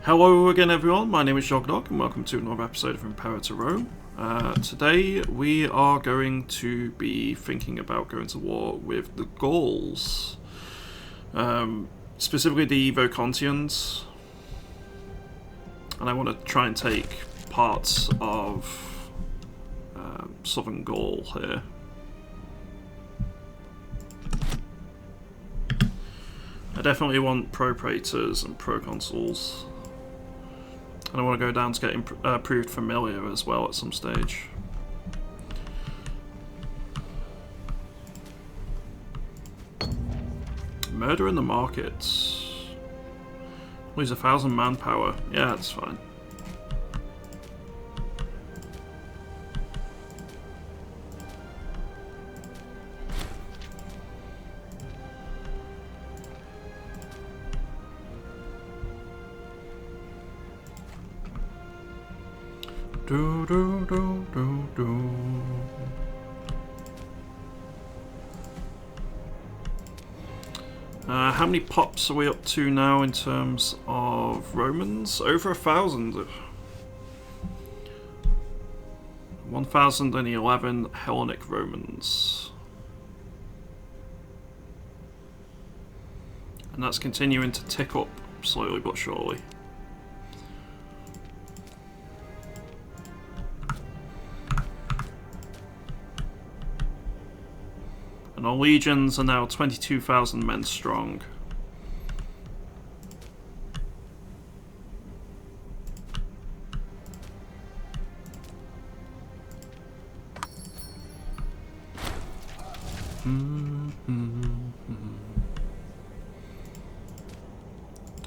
Hello again everyone, my name is Jogdog and welcome to another episode of Imperator Rome. Today we are going to be thinking about going to war with the Gauls. Specifically the Vocontians. And I want to try and take parts of southern Gaul here. I definitely want pro-praetors and proconsuls. And I want to go down to get improved familiar as well at some stage. Murder in the markets. Lose 1,000 manpower. Yeah, that's fine. Do do do do do. How many pops are we up to now in terms of Romans? Over 1,000. 1,011 Hellenic Romans. And that's continuing to tick up slowly but surely. And our legions are now 22,000 men strong.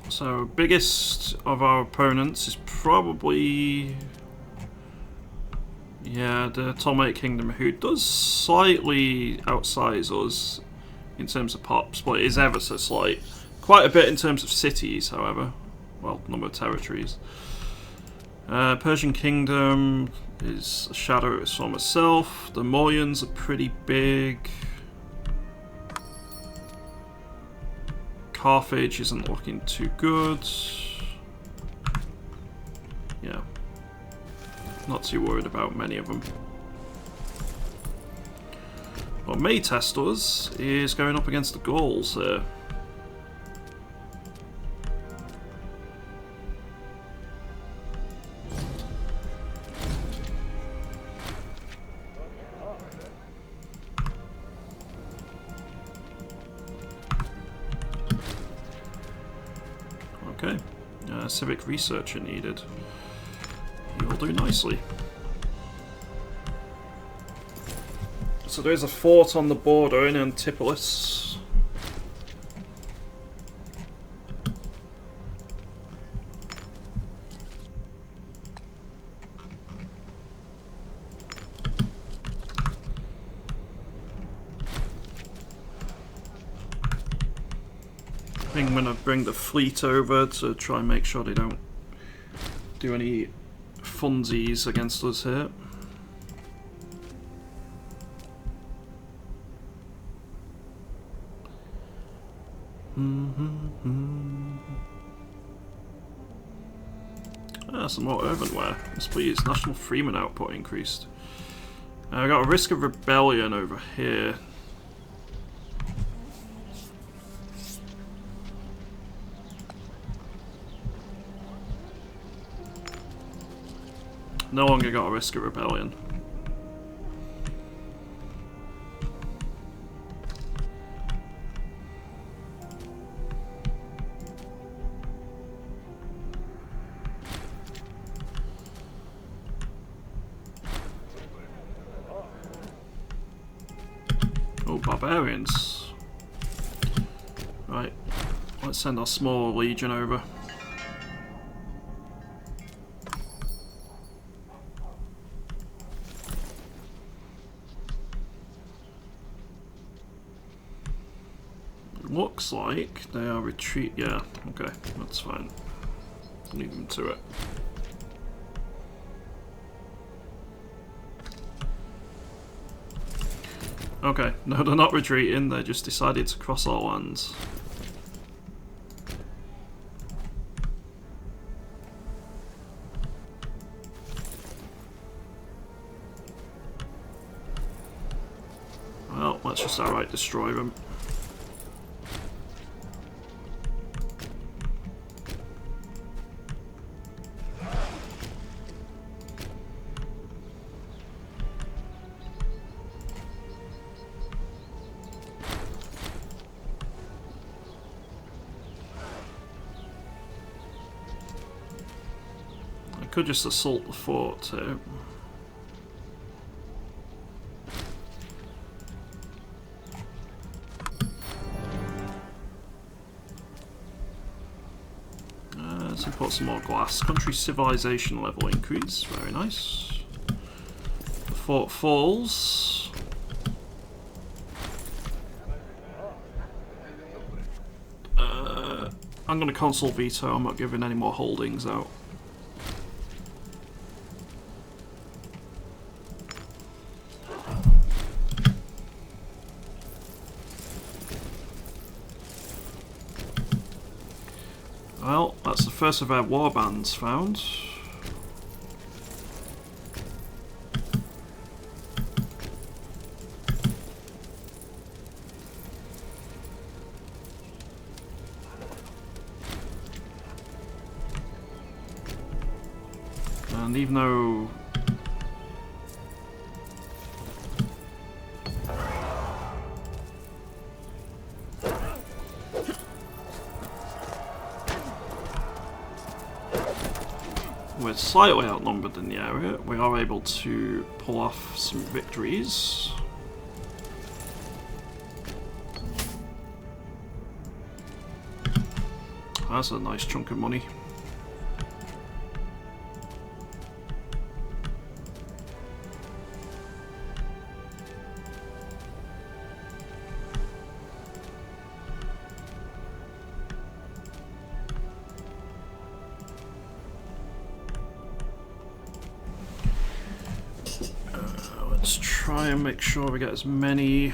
So, biggest of our opponents is probably... yeah, the Ptolemaic Kingdom, who does slightly outsize us in terms of pops, but it is ever so slight. Quite a bit in terms of cities, however. Well, number of territories. Persian Kingdom is a shadow of its former self. The Mauryans are pretty big. Carthage isn't looking too good. Yeah. Not too worried about many of them. What may test us is going up against the Gauls here. Okay. Civic researcher needed. You'll do nicely. So there's a fort on the border in Antipolis. I think I'm going to bring the fleet over to try and make sure they don't do any funsies against us here. Some more earthenware. Yes, please. National Freeman output increased. I got a risk of rebellion over here. No longer got a risk of rebellion. Oh, barbarians. Right, let's send our small legion over. Looks like they are retreat. Yeah, okay, that's fine. Leave them to it. Okay, no, they're not retreating, they just decided to cross our lands. let's just outright destroy them. I could just assault the fort too. Let's import some more glass. Country civilization level increase. Very nice. The fort falls. I'm going to consul veto. I'm not giving any more holdings out. Well, that's the first of our war bands found. And even though we're slightly outnumbered in the area, we are able to pull off some victories. That's a nice chunk of money. Let's try and make sure we get as many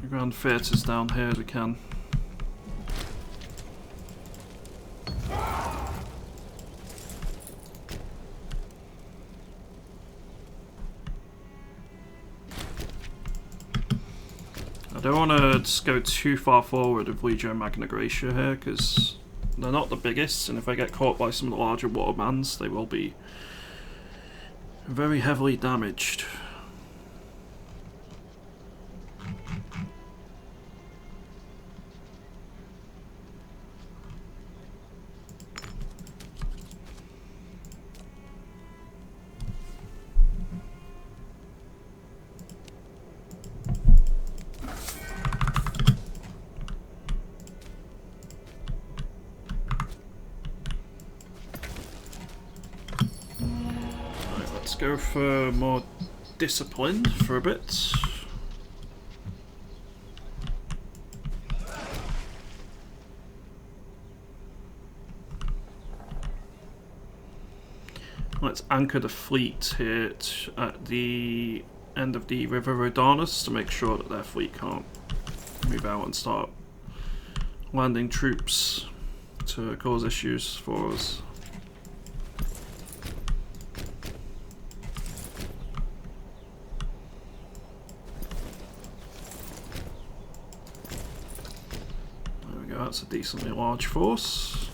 grand theatres down here as we can. I don't want to just go too far forward with Legio Magna Graecia here, because they're not the biggest, and if I get caught by some of the larger war bands, they will be very heavily damaged. Let's go for more discipline for a bit. Let's anchor the fleet here at the end of the River Rhodanus to make sure that their fleet can't move out and start landing troops to cause issues for us. That's a decently large force.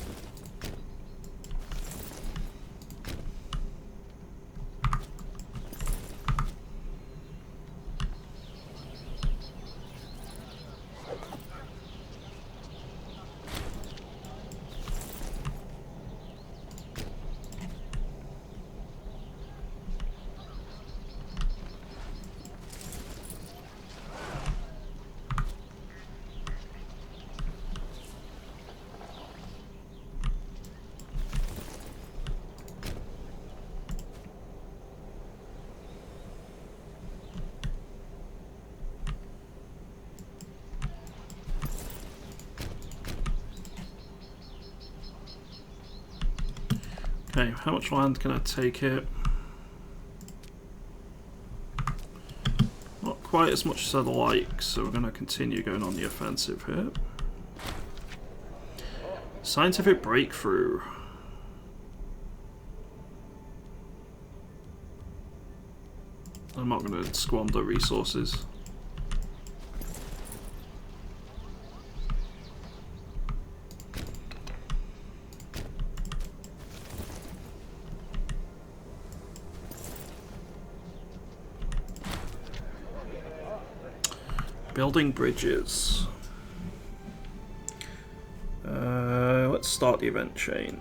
Okay, how much land can I take here? Not quite as much as I'd like, so we're going to continue going on the offensive here. Scientific breakthrough. I'm not going to squander resources. Building bridges. Let's start the event chain.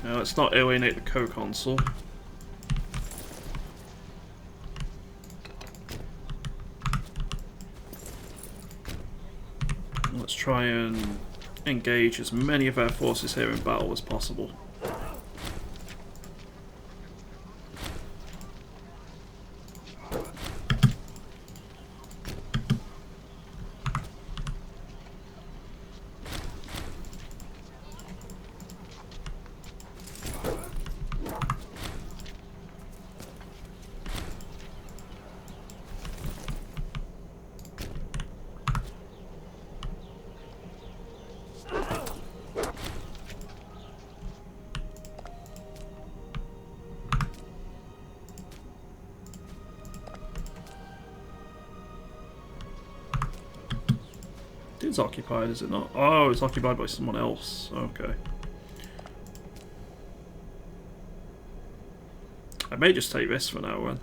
Now let's not alienate the co-consul. Let's try and engage as many of our forces here in battle as possible. It's occupied, is it not? Oh, it's occupied by someone else. Okay. I may just take this for now then.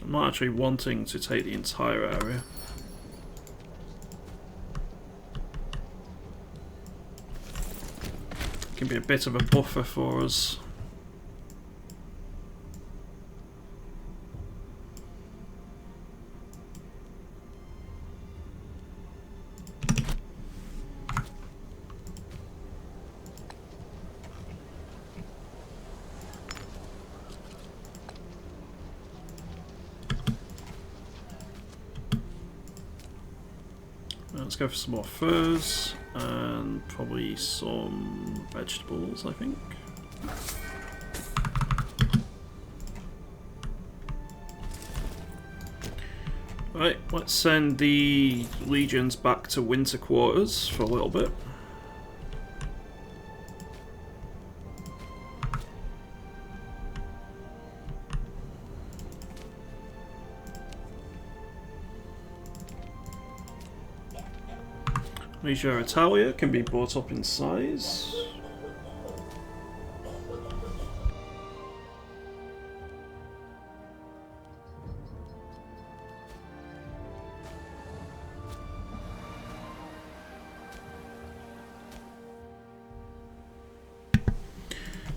I'm not actually wanting to take the entire area. It can be a bit of a buffer for us. Let's go for some more furs and probably some vegetables, I think. Right, let's send the legions back to winter quarters for a little bit. Regia Italia can be brought up in size.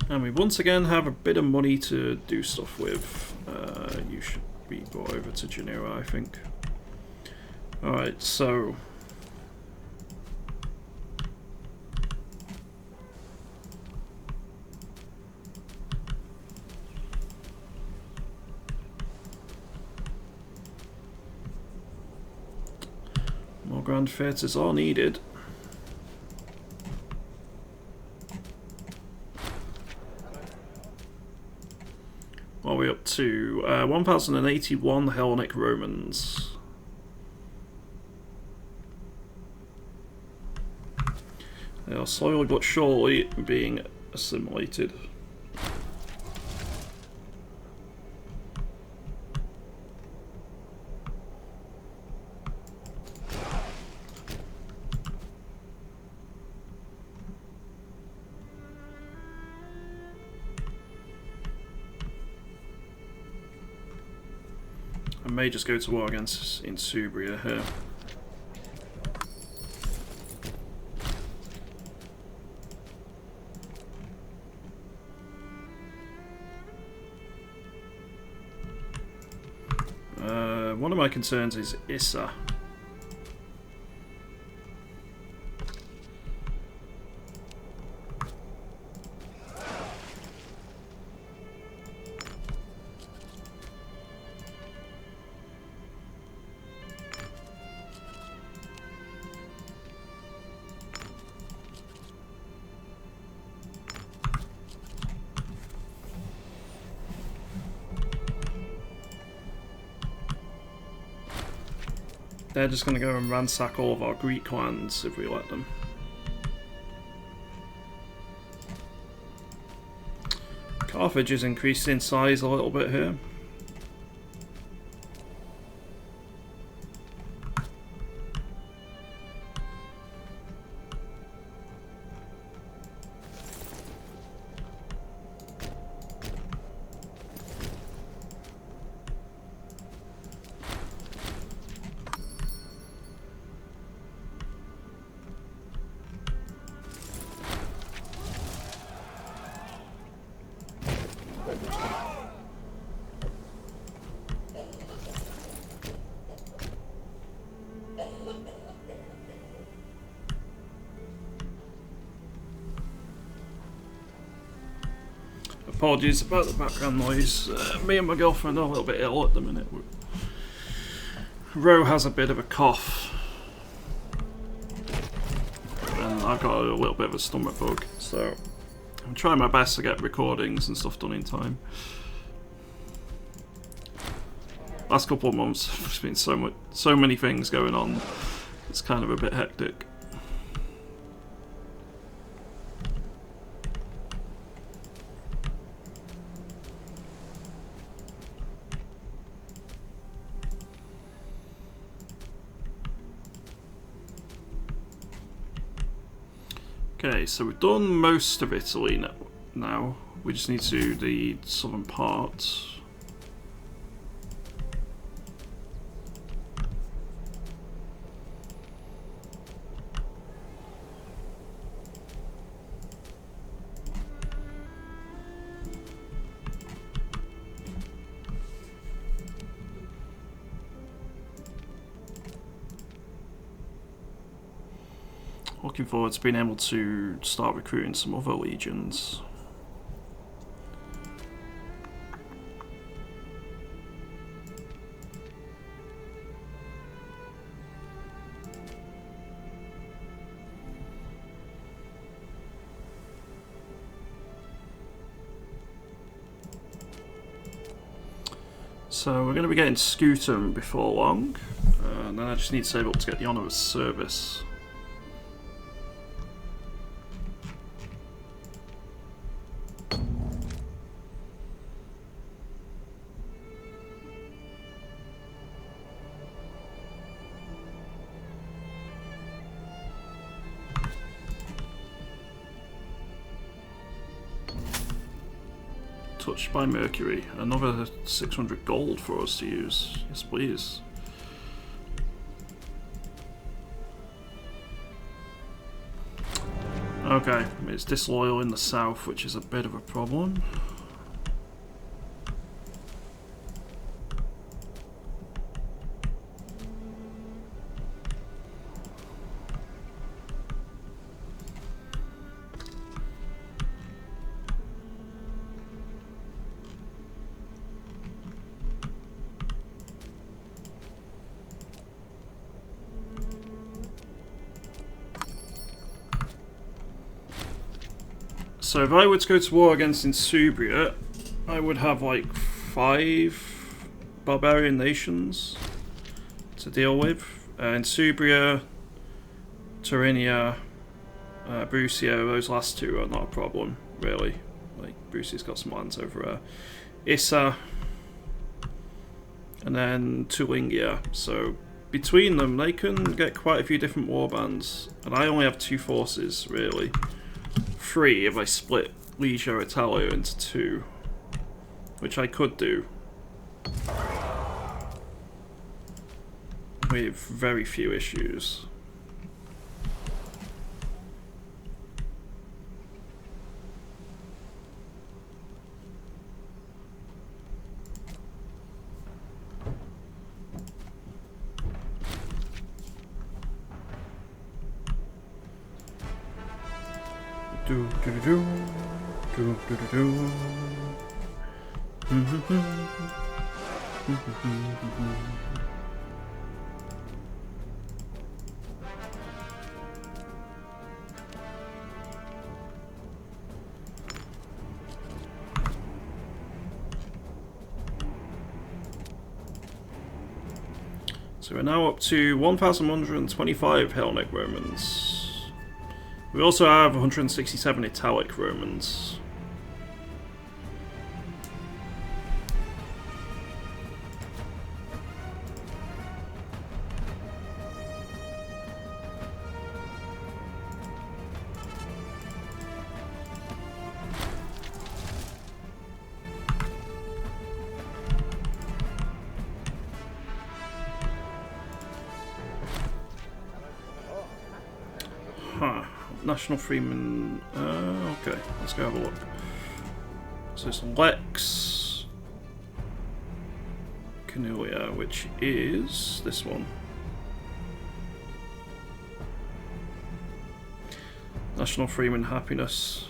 And we once again have a bit of money to do stuff with. You should be brought over to Geneva, I think. Alright, so... more grand theatres are needed. What are we up to? 1,081 Hellenic Romans. They are slowly but surely being assimilated. I may just go to war against Insubria here. One of my concerns is Issa. They're just going to go and ransack all of our Greek lands if we let them. Carthage is increased in size a little bit here. Apologies about the background noise. Me and my girlfriend are a little bit ill at the minute. Ro has a bit of a cough. And I've got a little bit of a stomach bug. So I'm trying my best to get recordings and stuff done in time. Last couple of months, there's been so many things going on. It's kind of a bit hectic. Okay, so we've done most of Italy now. We just need to do the southern part. Looking forward to being able to start recruiting some other legions. So we're going to be getting Scutum before long, and then I just need to save up to get the Honour of Service. Touched by Mercury. Another 600 gold for us to use. Yes, please. Okay, it's disloyal in the south, which is a bit of a problem. So if I were to go to war against Insubria, I would have like 5 barbarian nations to deal with. Insubria, Turinia, Brusio, those last two are not a problem, really. Like, Brusio's got some lands over there. Issa, and then Tulingia. So between them, they can get quite a few different warbands. And I only have 2 forces, really. 3 if I split Legio Italia into 2, which I could do with very few issues. Do do do do do do do. So we're now up to 1,125 Hellenic Romans. We also have 167 Italic Romans. National Freeman. Okay, let's go have a look. So it's Lex Canulia, which is this one. National Freeman Happiness.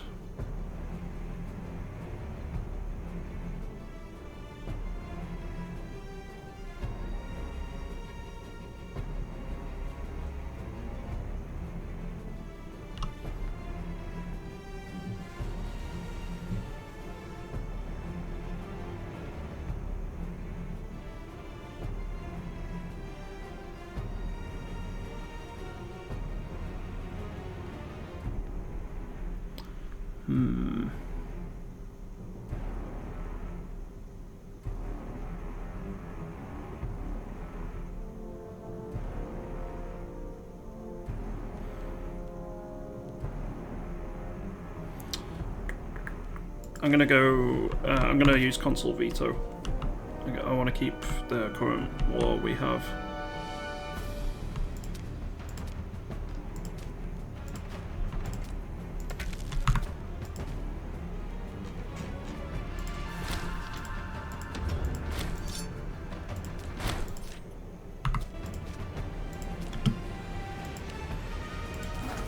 I'm gonna use Consul Veto. I want to keep the current war we have.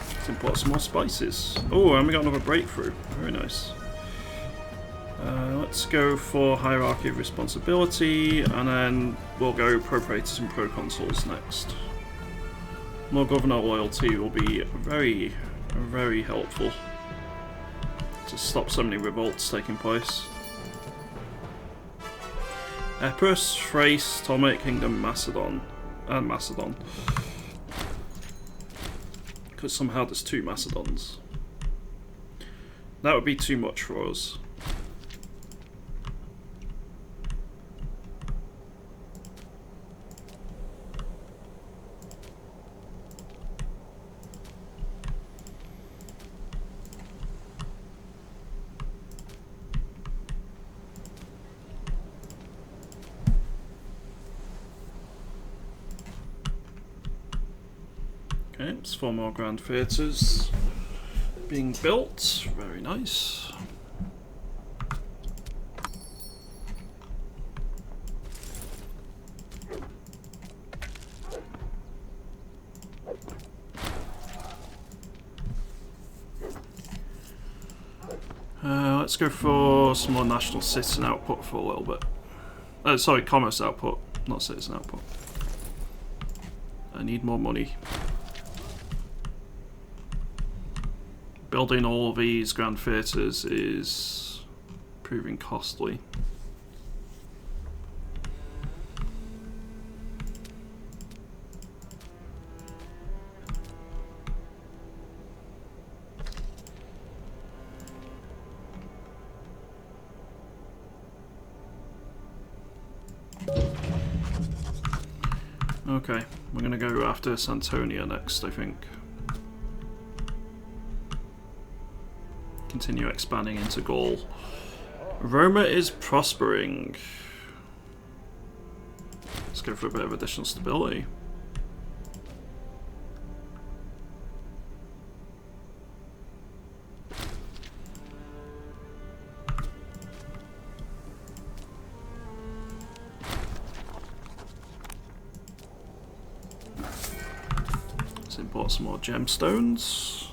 Let's import some more spices. Oh, and we got another breakthrough. Very nice. Let's go for Hierarchy of Responsibility, and then we'll go Propraetors and Proconsuls next. More Governor Loyalty will be very, very helpful to stop so many revolts taking place. Epirus, Thrace, Ptolemaic Kingdom, Macedon, and Macedon. Because somehow there's 2 Macedons. That would be too much for us. Okay, it's 4 more Grand Theatres being built. Very nice. Let's go for some more national citizen output for a little bit. Sorry, commerce output, not citizen output. I need more money. Building all these Grand Theatres is proving costly. Okay, we're going to go after Santonia next, I think. Continue expanding into Gaul. Roma is prospering. Let's go for a bit of additional stability. Let's import some more gemstones.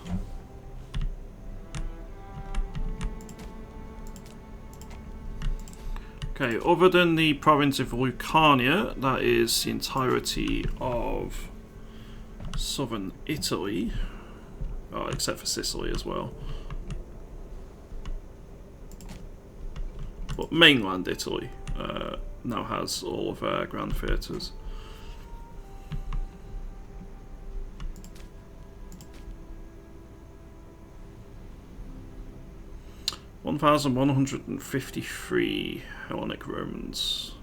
Okay, other than the province of Lucania, that is the entirety of southern Italy, except for Sicily as well. But mainland Italy now has all of our Grand Theatres. 1,153 Hellenic Romans.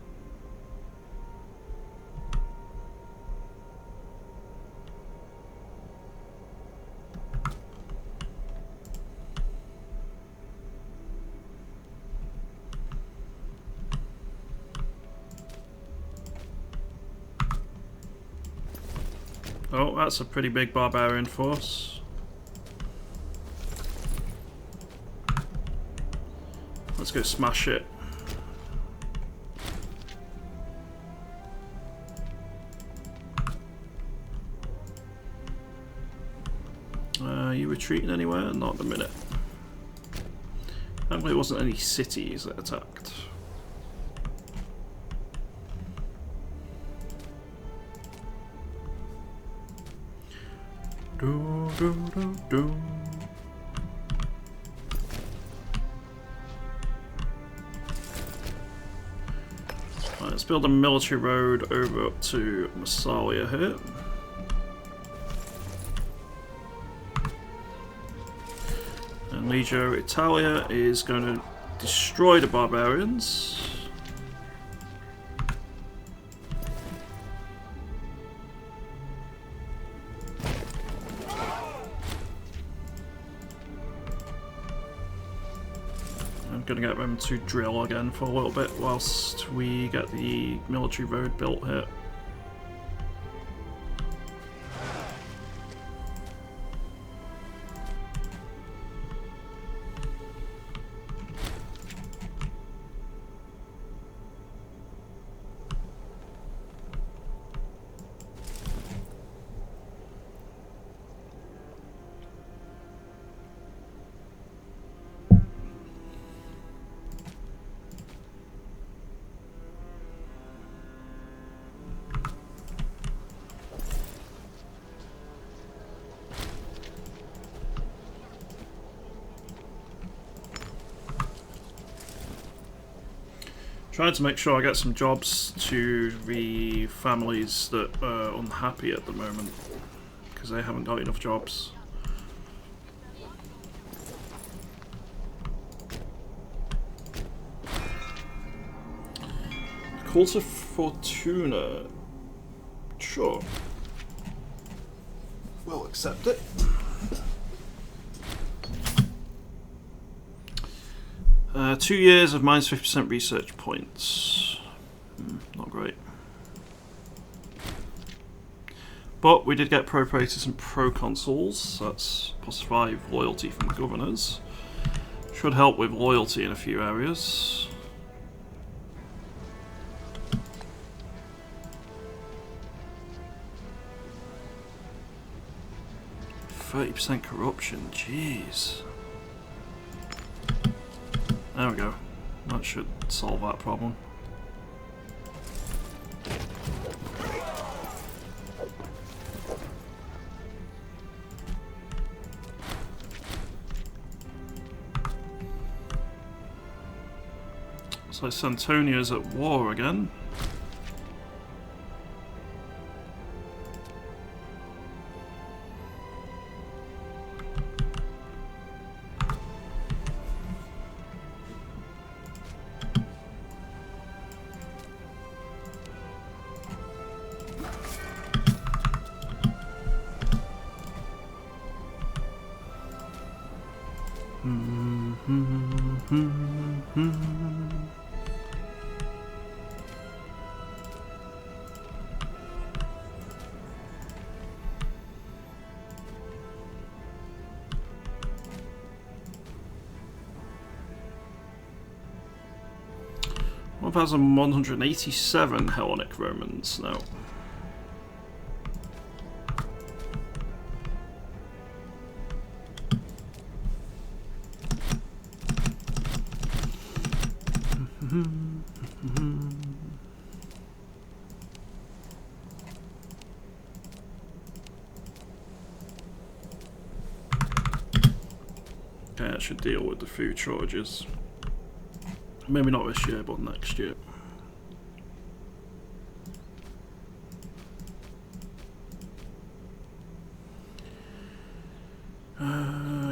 Oh, that's a pretty big barbarian force. Let's go smash it. Are you retreating anywhere? Not at the minute. Apparently, it wasn't any cities that attacked. Do, do, do, do. Right, let's build a military road over up to Massalia here. And Legio Italia is going to destroy the barbarians. I'm going to get them to drill again for a little bit whilst we get the military road built here. Trying to make sure I get some jobs to the families that are unhappy at the moment, because they haven't got enough jobs. Cult of Fortuna. Sure. We'll accept it. 2 years of minus 50% research points. Not great. But we did get pro-praetors and pro-consuls, so that's +5 loyalty from the governors. Should help with loyalty in a few areas. %30 corruption, jeez. There we go. That should solve that problem. So Santonia's at war again. One 1,187 Hellenic Romans now. Okay, that should deal with the food shortages. Maybe not this year, but next year.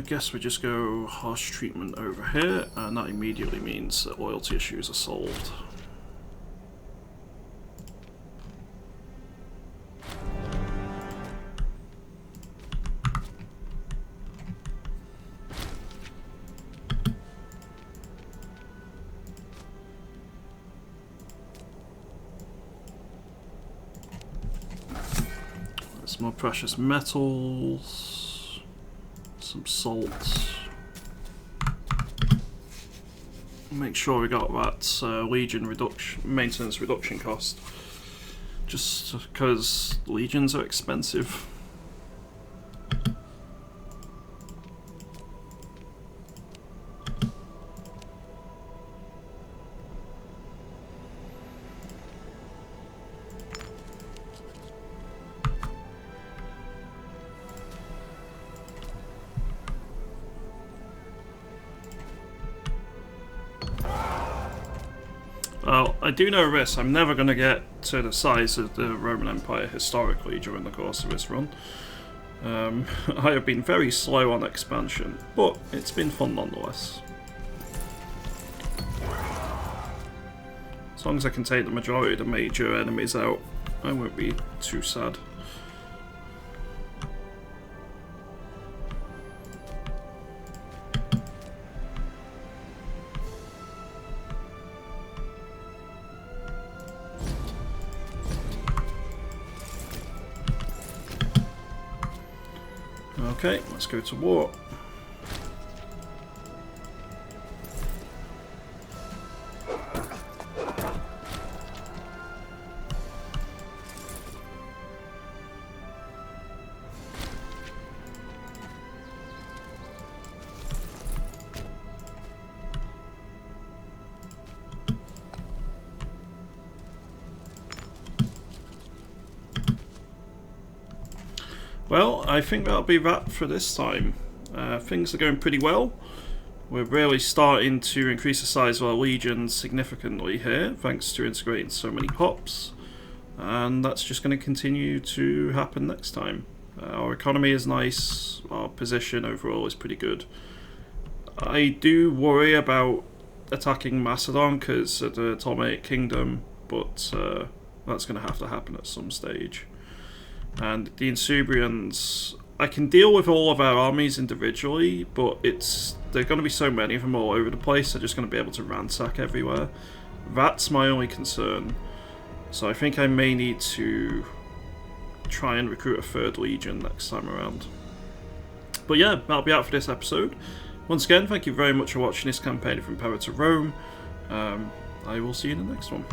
guess we just go harsh treatment over here, and that immediately means that loyalty issues are solved. There's more precious metals, some salt. Make sure we got that legion reduction, maintenance reduction cost, just because legions are expensive. Well, I do know this, I'm never going to get to the size of the Roman Empire historically during the course of this run. I have been very slow on expansion, but it's been fun nonetheless. As long as I can take the majority of the major enemies out, I won't be too sad. Okay, let's go to war. Well, I think that'll be that for this time. Things are going pretty well. We're really starting to increase the size of our legions significantly here, thanks to integrating so many pops. And that's just going to continue to happen next time. Our economy is nice, our position overall is pretty good. I do worry about attacking Macedon because of the Ptolemaic Kingdom, but that's going to happen at some stage. And the Insubrians, I can deal with all of our armies individually, but there are going to be so many of them all over the place, they're just going to be able to ransack everywhere. That's my only concern. So I think I may need to try and recruit a third legion next time around. But yeah, that'll be out for this episode. Once again, thank you very much for watching this campaign of Imperator Rome. I will see you in the next one.